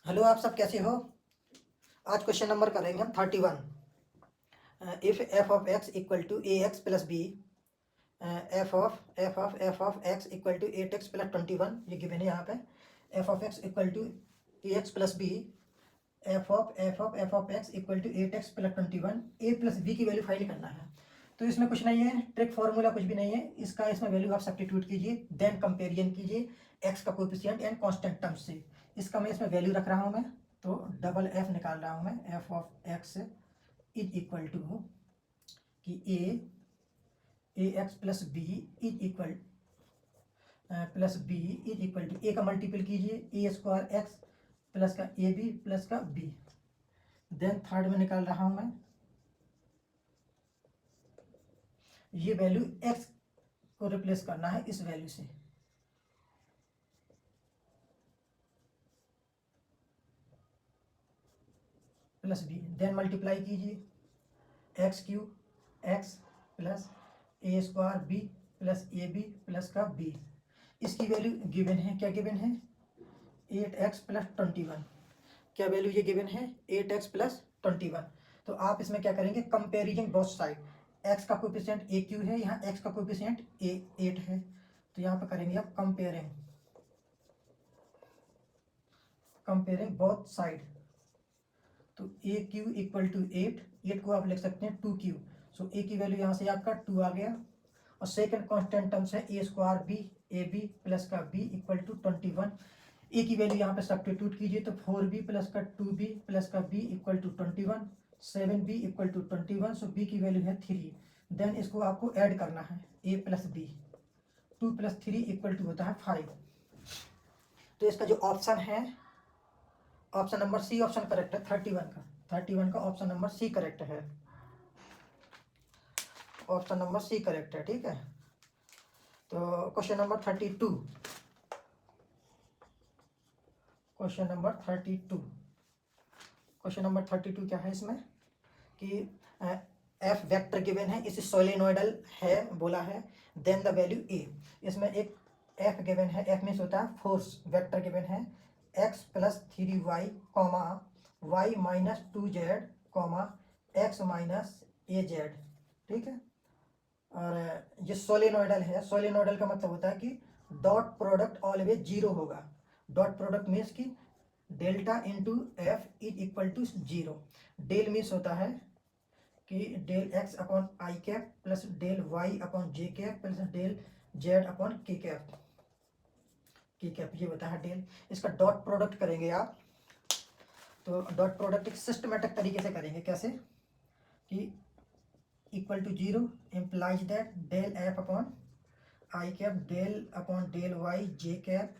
Hello, आप सब कैसे हो। आज क्वेश्चन नंबर करेंगे हम 31। If f of x equal to a x plus b, f of x equal to 8x plus 21, ये गिवन है यहाँ पे। F of x equal to a x plus b, f of x equal to 8x plus 21, a plus b की value find करना है। तो इसमें कुछ नहीं है, ट्रिक फार्मूला कुछ भी नहीं है इसका। इसमें वैल्यू आप सब्स्टिट्यूट कीजिए, देन कंपेरिजन कीजिए एक्स का कोएफिशिएंट एंड कांस्टेंट टर्म्स से। इसका मैं इसमें वैल्यू रख रहा हूँ मैं, तो डबल एफ निकाल रहा हूँ मैं। F of X is equal to कि A x plus B is equal plus B is equal to, A का मल्टीपल कीजिए, ए स्क्वायर एक्स प्लस का ए बी प्लस का बी। देन थर्ड में निकाल रहा हूं मैं, ये वैल्यू एक्स को रिप्लेस करना है इस वैल्यू से। प्लस बी, देन मल्टीप्लाई कीजिए x cube x plus a square b plus a B plus का बी। इसकी वैल्यू गिवन है, क्या गिवन है? 8x plus 21। क्या वैल्यू ये गिवन है? 8x plus 21। तो आप इसमें क्या करेंगे? Comparison both side. x का कोएफिशिएंट ए क्यू है, यहाँ x का कोएफिशिएंट ए 8 है, तो यहाँ पर करेंगे आप कंपेयरिंग बोथ साइड। तो ए क्यू इक्वल टू 8 को आप लिख सकते हैं 2 क्यू। सो ए की वैल्यू यहाँ से आपका 2 आ गया। और सेकंड कांस्टेंट टर्म्स है A square B A B plus का बी इक्वल टू 21। ए की वैल्यू यहाँ पे सब्स्टिट्यूट कीजिए, तो 4b प्लस का 2b प्लस का b equal to 21, 7b equal to 21। So b की वैल्यू है 3। देन इसको आपको ऐड करना है, a plus b, 2 plus 3 equal to होता है 5। तो इसका जो ऑप्शन है, option number C option correct है। 31 का ऑप्शन नंबर सी करेक्ट है। ऑप्शन नंबर सी करेक्ट है, ठीक है। तो question number 32, question number 32, question number 32 क्या है इसमें कि एफ वेक्टर गिवन है, इस सोलेनोइडल है बोला है, देन द वैल्यू ए। इसमें एक एफ गिवन है, एफ मीन्स होता है फोर्स। वेक्टर गिवन है X plus 3y comma Y minus 2z comma X minus A Z, ठीक है। और ये सोलेनोइडल है, सोलेनोइडल का मतलब होता है कि डॉट प्रोडक्ट ऑलवेज जीरो होगा। डॉट प्रोडक्ट मीन्स कि delta into f is equal to zero. Del means होता है कि del x upon i cap plus del y upon j cap plus del z upon k cap, ये होता है del. इसका dot product करेंगे आप, तो डॉट प्रोडक्ट एक सिस्टमेटिक तरीके से करेंगे। कैसे कि equal to zero implies that del f upon i cap del upon del y j cap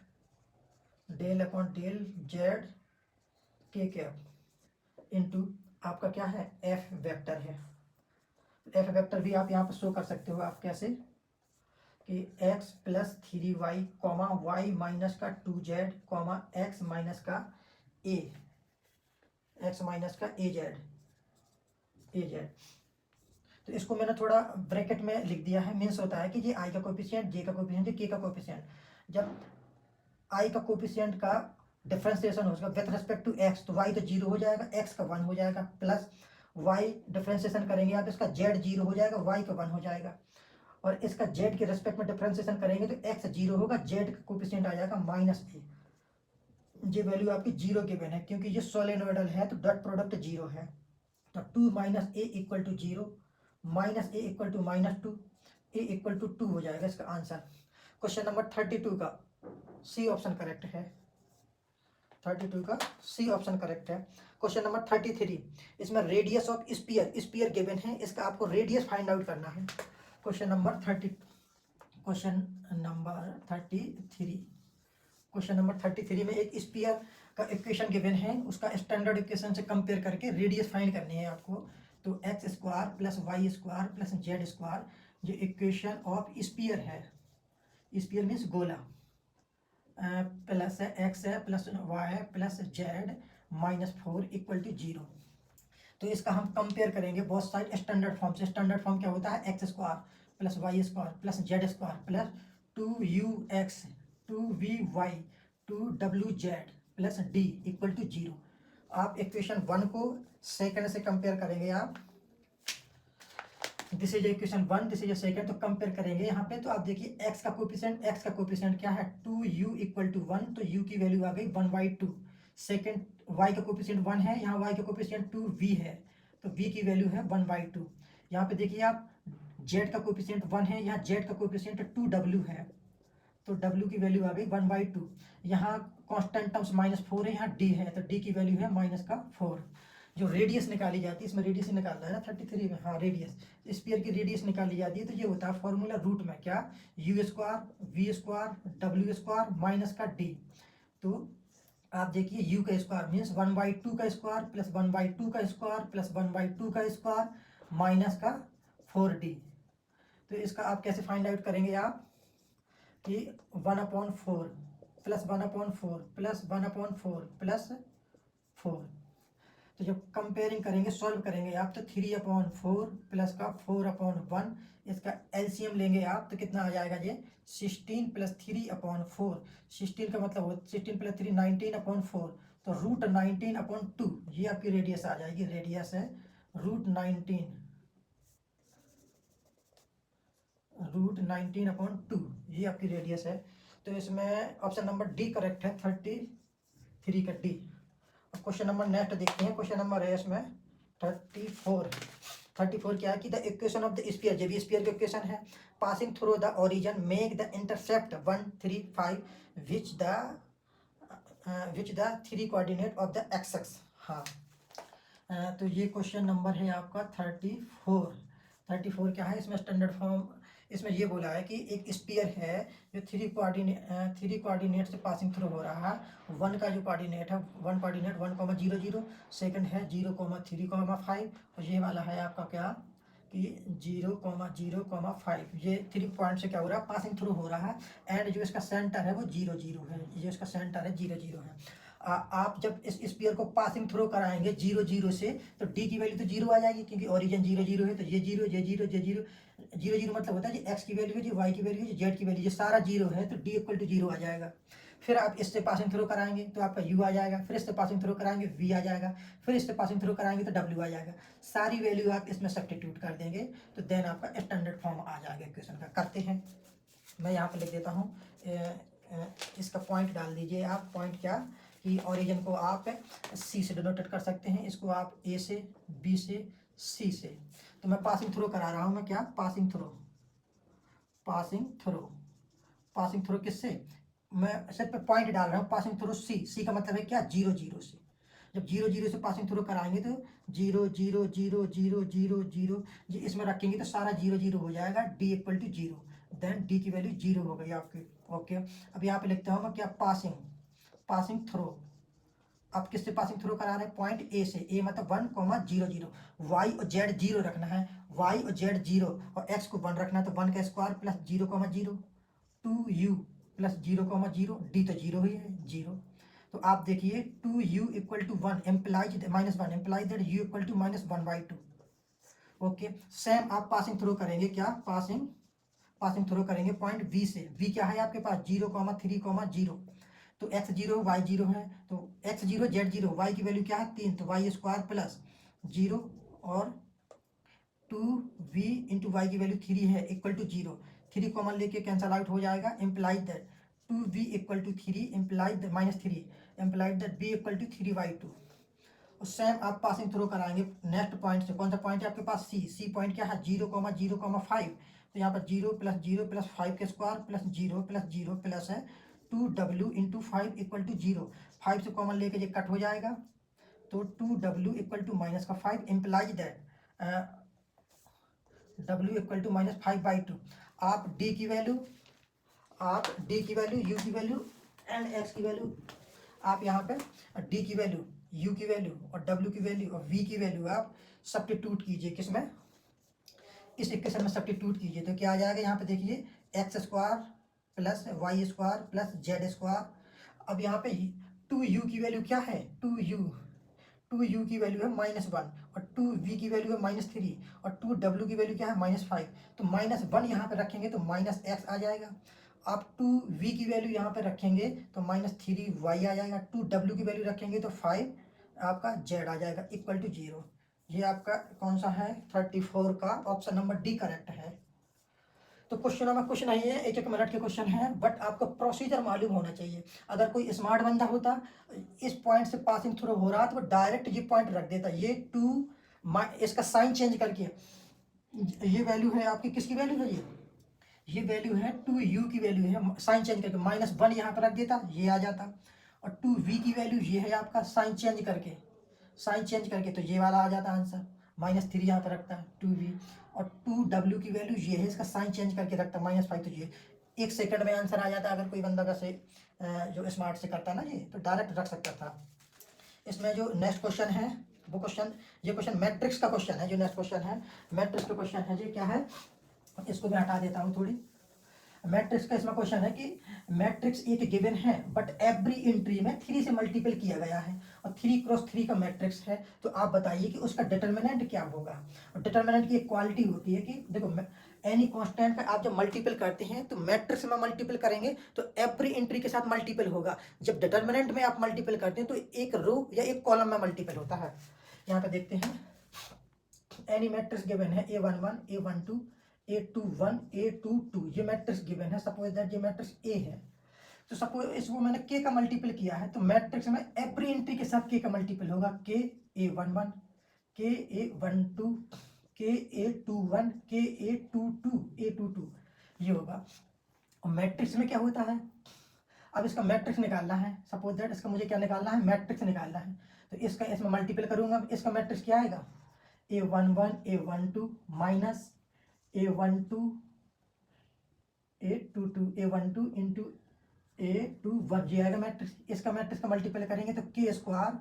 del upon del z k cap into आपका क्या है? एफ वेक्टर है। एफ वेक्टर भी आप यहाँ पर शो कर सकते हो आप कैसे कि x plus 3y comma Y minus का 2z कॉमा एक्स माइनस का ए, एक्स माइनस का ए जेड। तो इसको मैंने थोड़ा ब्रैकेट में लिख दिया है। मीन्स होता है कि ये i का कोएफिशिएंट, j का कोएफिशिएंट, k का कोएफिशिएंट। जब i का कोएफिशिएंट का डिफरेंशिएशन होगा विथ रिस्पेक्ट टू x, तो y तो जीरो हो जाएगा, x का 1 हो जाएगा, प्लस y डिफरेंशिएशन करेंगे आप, इसका z जीरो हो जाएगा, y का 1 हो जाएगा। और इसका z के रेस्पेक्ट में डिफरेंशिएशन करेंगे तो x जीरो होगा, z का कोएफिशिएंट आ जाएगा माइनस ए। ये वैल्यू आपकी जीरो गिवन है क्योंकि ये सोलेनोइडल है, तो डॉट प्रोडक्ट जीरो है। तो 2 minus a equal to zero, minus a equal to minus 2, a equal to 2 हो जाएगा इसका आंसर। क्वेश्चन नंबर 32 का सी ऑप्शन करेक्ट है। 32 का सी ऑप्शन करेक्ट है। क्वेश्चन नंबर 33, इसमें रेडियस ऑफ स्पीयर गिवन है, इसका आपको रेडियस फाइंड आउट करना है। क्वेश्चन नंबर 33, क्वेश्चन नंबर 33 में एक स्पीयर का इक्वेशन गिवन है, उसका स्टैंडर्ड इक्वेशन से कंपेयर करके रेडियस फाइंड करनी है आपको। तो x square plus y square plus z square, जो इक्वेशन ऑफ स्पीयर है, स्पीयर मीन्स गोला, प्लस एक्स है प्लस वाई है plus z minus 4 equal to zero. तो इसका हम कंपेयर करेंगे बोथ साइड स्टैंडर्ड फॉर्म से। स्टैंडर्ड फॉर्म क्या होता है? X square plus y square plus z square plus 2u x 2vy 2w z plus d equal to 0। आप equation 1 को सेकंड से कंपेयर करेंगे आप, this is equation 1, this is second, तो कंपेयर करेंगे यहाँ पे। तो आप देखिए x का कोफिशिएंट क्या है 2u इक्वल टू 1, तो u की वैल्यू आ गई 1/2। सेकंड y का कोफिशिएंट 1 है, यहाँ y का कोफिशिएंट 2v है, तो v की वैल्यू है 1/2। यहाँ पे देखिए आप z का कोफिशिएंट 1 है, यहाँ z का कोफिशिएंट 2w है, तो w की वैल्यू आ गई 1/2। यहाँ कांस्टेंट टर्म्स -4 है, यहाँ d है, तो d की वैल्यू है -4। जो रेडियस निकाली जाती है, इसमें रेडियस निकालना है ना 33 में, हाँ रेडियस, स्फीयर की रेडियस निकाली जाती है, तो ये होता है फॉर्मूला रूट में क्या, u² v² w² माइनस का d। तो आप देखिए u का स्क्वायर मीन्स 1/2 का स्क्वायर प्लस 1/2 का स्क्वायर प्लस 1/2 का स्क्वायर माइनस का 4d। तो इसका आप कैसे फाइंड आउट करेंगे आप कि 1/4 प्लस 1/4 प्लस 1/4 प्लस 4। तो जब कंपेयरिंग करेंगे, सॉल्व करेंगे आप, तो 3/4 प्लस का 4/1, इसका एलसीएम लेंगे आप, तो कितना आ जाएगा ये 16 प्लस 3/4। 16 का मतलब 16 प्लस 3 19/4, तो √19/2 ये आपकी रेडियस आ जाएगी। रेडियस है √19/2, ये आपकी रेडियस है। तो इसमें ऑप्शन नंबर डी करेक्ट है, 33 का डी। क्वेश्चन नंबर नेक्स्ट देखते हैं। क्वेश्चन नंबर है इसमें 34 क्या है कि the equation of the sphere, जब स्फीयर का इक्वेशन है, passing through the origin make the intercept 1 3 5 which the 3 coordinate of the x. हाँ तो ये क्वेश्चन नंबर है आपका 34 क्या है इसमें स्टैंडर्ड फॉर्म, इसमें ये बोला है कि एक स्फीयर है जो 3 कोऑर्डिनेट से पासिंग थ्रू हो रहा है। 1 का जो कोऑर्डिनेट है 1,0,0, सेकंड है 0,3,5, और ये वाला है आपका क्या कि 0,0,5। ये 3 पॉइंट से क्या हो रहा है, पासिंग थ्रू हो रहा है। एंड जो इसका सेंटर है वो 0,0 है, ये इसका सेंटर है 0,0 है। आप जब इस स्फीयर को पासिंग थ्रू कराएंगे 0,0 से, तो डी की वैल्यू तो 0 आ जाएगी, क्योंकि ओरिजिन 0,0 है, तो ये 0 मतलब होता है जी एक्स की वैल्यू है, जी वाई की वैल्यू है, जी जेड की वैल्यू, ये सारा 0 है, तो डी इक्वल टू 0 आ जाएगा। फिर आप इससे पासिंग थ्रू कराएंगे तो आपका u आ जाएगा, फिर इससे पासिंग थ्रू कराएंगे v आ जाएगा, फिर इससे पासिंग थ्रू कराएंगे तो w आ जाएगा। सारी वैल्यू आप इसमें सब्स्टिट्यूट कर देंगे, तो देन आपका स्टैंडर्ड फॉर्म आ जाएगा इक्वेशन का। करते हैं, मैं यहाँ पे लिख देता हूँ, इसका पॉइंट डाल दीजिए आप। पॉइंट क्या कि ओरिजिन को आप सी से डिनोटेट कर सकते हैं, इसको आप ए से, बी से, सी से। तो मैं पासिंग थ्रू करा रहा हूँ, मैं क्या पासिंग थ्रू किससे, मैं सिर्फ पॉइंट डाल रहा हूँ, पासिंग थ्रू सी का मतलब है क्या 0,0 से। जब 0,0 से पासिंग थ्रू कराएंगे तो 0,0,0,0,0,0 ये इसमें रखेंगे तो सारा 0,0 हो जाएगा, d equal to 0, then d की वैल्यू 0 हो गई आपकी। ओके, अब यहाँ पे लिखता हूँ मैं क्या पासिंग थ्रू। आप किससे पासिंग थ्रू करा रहे हैं, पॉइंट ए से, ए मतलब 1,0,0, वाई और जेड 0 रखना है, वाई और जेड 0 और एक्स को 1 रखना है, तो 1 का square plus 0,0 2u plus 0,0, D तो 0 ही है 0। तो आप देखिए 2u equal to 1 implies -1 implies that u equal to -1/2। Okay, same आप पासिंग थ्रू करेंगे क्या, पासिंग थ्रू करेंगे पॉइंट v से। v क्या है आपके पास 0,3,0, तो x0 y0 है, तो x0 z0, y की वैल्यू क्या है 3, तो y स्क्वायर प्लस 0 और 2v इंटू वाई की वैल्यू 3 है इक्वल टू 0। 3 कॉमन लेके कैंसल आउट हो जाएगा, implies that 2v equal to 3 implies -3 implies that b equal to 3/2। और सेम आप पासिंग थ्रू कराएंगे नेक्स्ट पॉइंट से। कौन सा पॉइंट है आपके पास, सी पॉइंट क्या है 0,0,5, तो यहाँ पर 0 प्लस 0 प्लस 5 के स्क्वायर प्लस 0 प्लस 0 प्लस है 2w इंटू 5 इक्वल टू 0। 5 से कॉमन लेके ये कट हो जाएगा, तो 2w equal to -5 implies that w equal to -5/2। आप d की वैल्यू, u की वैल्यू एंड x की वैल्यू, आप यहाँ पे d की वैल्यू, u की वैल्यू और w की वैल्यू और v की वैल्यू आप सब्स्टिट्यूट कीजिए, किसमें, इस इक्वेशन में सब्स्टिट्यूट कीजिए, तो क्या आ जाएगा यहाँ पे देखिए x square plus y square plus z square. अब यहाँ पे 2u की वैल्यू क्या है, 2u की वैल्यू है -1 और 2v की वैल्यू है -3 और 2w की वैल्यू क्या है -5, तो -1 यहाँ पे रखेंगे तो -x आ जाएगा, आप 2v की वैल्यू यहाँ पे रखेंगे तो -3y आ जाएगा, 2w की वैल्यू रखेंगे तो 5 आपका z आ जाएगा इक्वल टू 0। ये आपका कौन सा है 34 का ऑप्शन नंबर डी करेक्ट है। तो क्वेश्चनों में कुछ नहीं है, 1-1 मिनट के क्वेश्चन है, बट आपको प्रोसीजर मालूम होना चाहिए। अगर कोई स्मार्ट बंदा होता इस पॉइंट से पासिंग थ्रू हो रहा तो वो डायरेक्ट ये पॉइंट रख देता, ये 2 इसका साइन चेंज करके, ये वैल्यू है आपकी किसकी वैल्यू है, ये वैल्यू है 2u की वैल्यू है, साइन चेंज करके -1 यहाँ पर रख देता, ये आ जाता। और 2v की वैल्यू ये है आपका, साइन चेंज करके तो ये वाला आ जाता आंसर, -3 यहाँ पर रखता है 2v। और 2w की वैल्यू ये है, इसका साइन चेंज करके रखता -5, तो ये 1 सेकंड में आंसर आ जाता। अगर कोई बंदा वैसे जो स्मार्ट से करता ना ये, तो डायरेक्ट रख सकता था। इसमें जो नेक्स्ट क्वेश्चन है वो क्वेश्चन, ये क्वेश्चन मैट्रिक्स का क्वेश्चन है। जो नेक्स्ट क्वेश्चन है मैट्रिक्स का क्वेश्चन है, ये क्या है, इसको मैं हटा देता हूँ थोड़ी। मैट्रिक्स का इसमें क्वेश्चन है कि मैट्रिक्स एक गिवन है बट एवरी एंट्री में 3 से मल्टीपल किया गया है और 3x3 का मैट्रिक्स है, तो आप बताइए कि उसका डिटर्मिनेंट क्या होगा। और डिटर्मिनेंट की एक क्वालिटी होती है कि देखो एनी कांस्टेंट का आप जब मल्टीपल करते हैं तो मैट्रिक्स में मल्टीपल करेंगे तो एवरी एंट्री के साथ मल्टीपल होगा। जब डिटर्मिनेंट में आप मल्टीपल करते हैं तो एक रो या एक कॉलम में मल्टीपल होता है। यहाँ पे देखते हैं, एनी मैट्रिक्स गिवन है A11 A12 A21 A22, ये मैट्रिक्स गिवन है। सपोज दैट ये मैट्रिक्स A है, तो सपोज इसको मैंने K का मल्टीपल किया है, तो मैट्रिक्स में एवरी एंट्री के साथ K का मल्टीपल होगा, K A11 K A12 K A21 K A22 A22, ये होगा। और मैट्रिक्स में क्या होता है, अब इसका मैट्रिक्स निकालना है। सपोज दैट इसका मुझे क्या निकालना है, मैट्रिक्स निकालना है, तो इसका इसमें मल्टीपल करूंगा, इसका मैट्रिक्स क्या आएगा, A11 A12 minus A12 A22 A12 into A21, ये आएगा मैट्रिक्स। इसका मैट्रिक्स का मल्टीपल करेंगे तो K square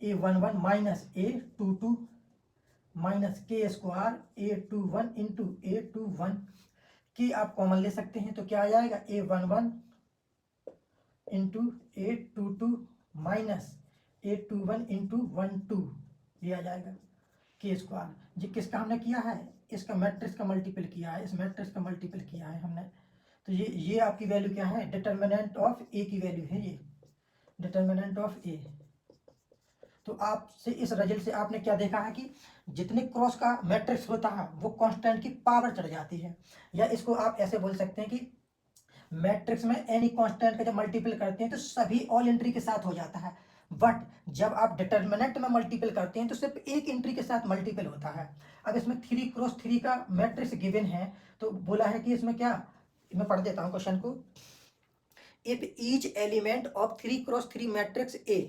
A11 minus A22 minus K square A21 into A21, की आप कॉमन ले सकते हैं तो क्या आ जाएगा, A11 into A22 minus A21 into 12, ये आ जाएगा K स्क्वायर। जी किसका हमने किया है, इसका मैट्रिक्स का मल्टीपल किया है, इस मैट्रिक्स का मल्टीपल किया है हमने, तो ये आपकी वैल्यू क्या है, डिटर्मिनेंट ऑफ ए की वैल्यू है, ये डिटर्मिनेंट ऑफ ए। तो आपसे इस रिजल्ट से आपने क्या देखा है कि जितने क्रॉस का मैट्रिक्स होता है वो कांस्टेंट की पावर चढ़ जाती है। या इसको आप ऐसे बोल सकते हैं कि मैट्रिक्स में एनी कांस्टेंट का जब मल्टीपल करते हैं तो सभी ऑल एंट्री के साथ हो जाता है, बट जब आप डिटर्मिनेंट में मल्टीपल करते हैं तो सिर्फ एक एंट्री के साथ मल्टीपल होता है। अब इसमें 3x3 का मैट्रिक्स गिवन है, तो बोला है कि इसमें क्या, मैं पढ़ देता हूँ क्वेश्चन को। If each element of 3x3 matrix A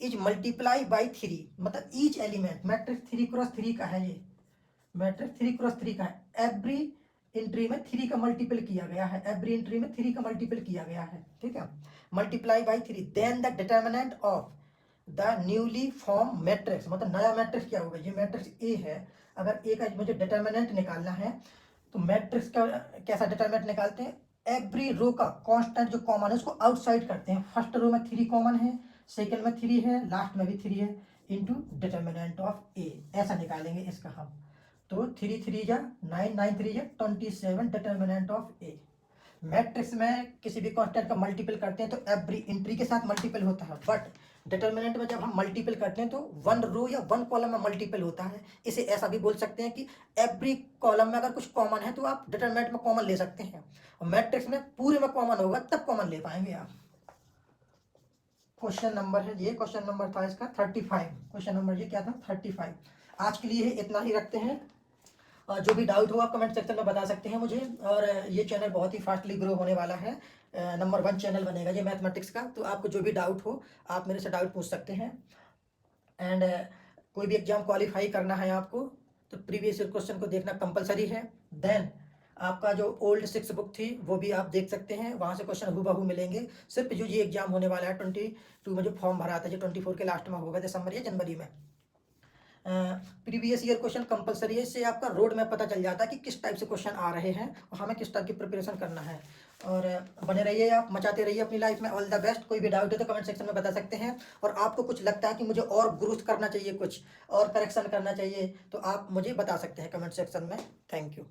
is multiply by 3, मतलब ईच एलिमेंट, मैट्रिक्स 3x3 का है, ये मैट्रिक्स 3x3 का है, एवरी एंट्री में 3 का मल्टीपल किया गया है, एवरी एंट्री में 3 का मल्टीपल किया गया है, ठीक है, multiply by 3, then the determinant of the newly form matrix, मतलब नया मैट्रिक्स क्या होगा, ये मैट्रिक्स ए है। अगर ए का मुझे डिटर्मिनेंट निकालना है तो मैट्रिक्स का कैसा डिटर्मिनेंट निकालते हैं, एवरी रो का कांस्टेंट जो कॉमन है उसको आउटसाइड करते हैं। फर्स्ट रो में 3 कॉमन है, सेकंड में 3 है, लास्ट में भी 3 है, इनटू डिटर्मिनेंट ऑफ ए, ऐसा निकालेंगे इसका हम। तो 3 3 या 9 9 3 या 27 डिटर्मिनेंट ऑफ ए। मैट्रिक्स में किसी भी कांस्टेंट का मल्टीपल करते हैं तो एवरी एंट्री के साथ मल्टीपल होता है, बट डिटर्मिनेंट में जब हम मल्टीपल करते हैं तो 1 रो या 1 कॉलम में मल्टीपल होता है। इसे ऐसा भी बोल सकते हैं कि एवरी कॉलम में अगर कुछ कॉमन है तो आप डिटर्मिनेंट में कॉमन ले सकते हैं, और मैट्रिक्स में पूरे में कॉमन होगा तब कॉमन ले पाएंगे आप। क्वेश्चन नंबर है ये, क्वेश्चन नंबर था इसका 35, क्वेश्चन नंबर ये क्या था 35। आज के लिए इतना ही रखते हैं, और जो भी डाउट हो आप कमेंट सेक्शन में बता सकते हैं मुझे। और ये चैनल बहुत ही फास्टली ग्रो होने वाला है, नंबर 1 चैनल बनेगा ये मैथमेटिक्स का। तो आपको जो भी डाउट हो आप मेरे से डाउट पूछ सकते हैं। एंड कोई भी एग्जाम क्वालिफाई करना है आपको तो प्रीवियस क्वेश्चन को देखना कंपलसरी है। देन आपका जो ओल्ड 6 बुक थी वो भी आप देख सकते हैं, वहाँ से क्वेश्चन हूबहू मिलेंगे। सिर्फ जो ये एग्जाम होने वाला है 22 में जो फॉर्म भरा था, जो 24 के लास्ट में होगा दिसंबर या जनवरी में, प्रीवियस ईयर क्वेश्चन कंपलसरी है। इससे आपका रोड मैप पता चल जाता है कि किस टाइप से क्वेश्चन आ रहे हैं और हमें किस टाइप की प्रिपरेशन करना है। और बने रहिए, आप मचाते रहिए अपनी लाइफ में। All the best. कोई भी डाउट है तो कमेंट सेक्शन में बता सकते हैं, और आपको कुछ लगता है कि मुझे और ग्रोथ करना चाहिए, कुछ और करेक्शन करना चाहिए, तो आप मुझे बता सकते हैं कमेंट सेक्शन में। Thank you.